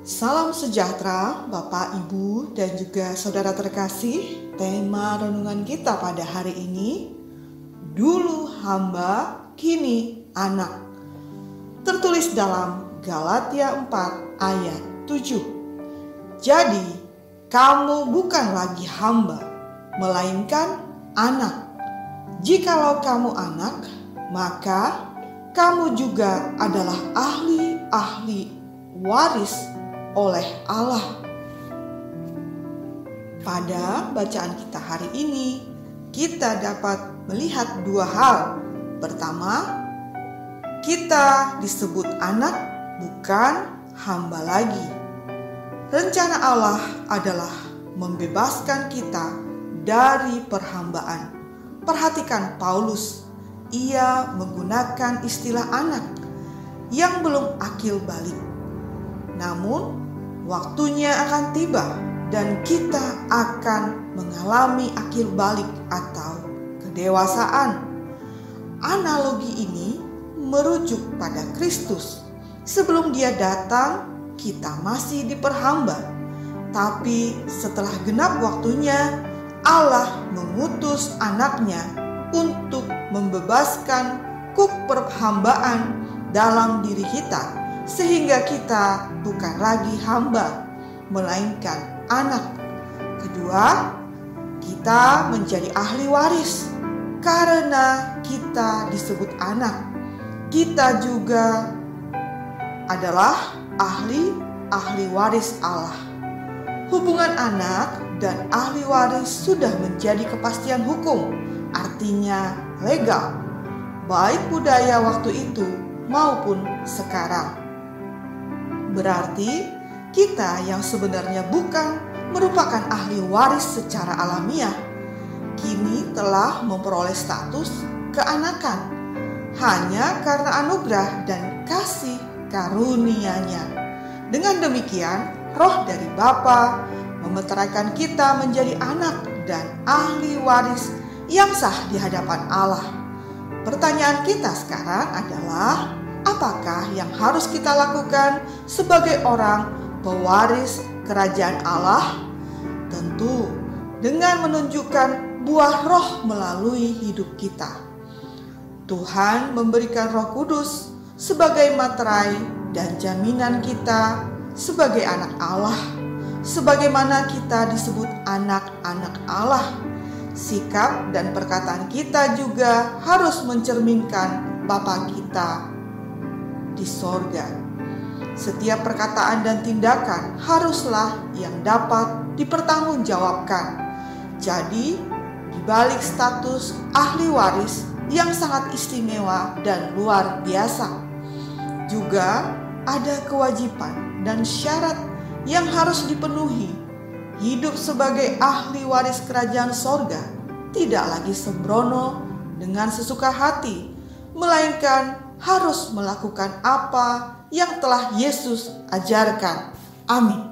Salam sejahtera Bapak, Ibu, dan juga saudara terkasih. Tema renungan kita pada hari ini, dulu hamba, kini anak. Tertulis dalam Galatia 4 ayat 7. Jadi, kamu bukan lagi hamba, melainkan anak. Jikalau kamu anak, maka kamu juga adalah ahli-ahli waris oleh Allah. Pada bacaan kita hari ini, kita dapat melihat dua hal. Pertama, kita disebut anak, bukan hamba lagi. Rencana Allah adalah membebaskan kita dari perhambaan. Perhatikan Paulus, ia menggunakan istilah anak yang belum akil balik. Namun, waktunya akan tiba dan kita akan mengalami akil balik atau kedewasaan. Analogi ini merujuk pada Kristus. Sebelum Dia datang, kita masih diperhamba. Tapi setelah genap waktunya, Allah mengutus anaknya untuk membebaskan kuk perhambaan dalam diri kita, sehingga kita bukan lagi hamba, melainkan anak. Kedua, kita menjadi ahli waris. Karena kita disebut anak, kita juga adalah ahli waris Allah. Hubungan anak dan ahli waris sudah menjadi kepastian hukum, artinya legal, baik budaya waktu itu maupun sekarang. Berarti kita yang sebenarnya bukan merupakan ahli waris secara alamiah, kini telah memperoleh status keanakan hanya karena anugerah dan kasih karunia-Nya. Dengan demikian, Roh dari Bapa memeteraikan kita menjadi anak dan ahli waris yang sah di hadapan Allah. Pertanyaan kita sekarang adalah, apakah yang harus kita lakukan sebagai orang pewaris kerajaan Allah? Tentu dengan menunjukkan buah roh melalui hidup kita. Tuhan memberikan Roh Kudus sebagai materai dan jaminan kita sebagai anak Allah. Sebagaimana kita disebut anak-anak Allah, sikap dan perkataan kita juga harus mencerminkan Bapa kita di sorga. Setiap perkataan dan tindakan haruslah yang dapat dipertanggungjawabkan. Jadi, di balik status ahli waris yang sangat istimewa dan luar biasa, juga ada kewajiban dan syarat yang harus dipenuhi. Hidup sebagai ahli waris kerajaan sorga tidak lagi sembrono dengan sesuka hati, melainkan harus melakukan apa yang telah Yesus ajarkan. Amin.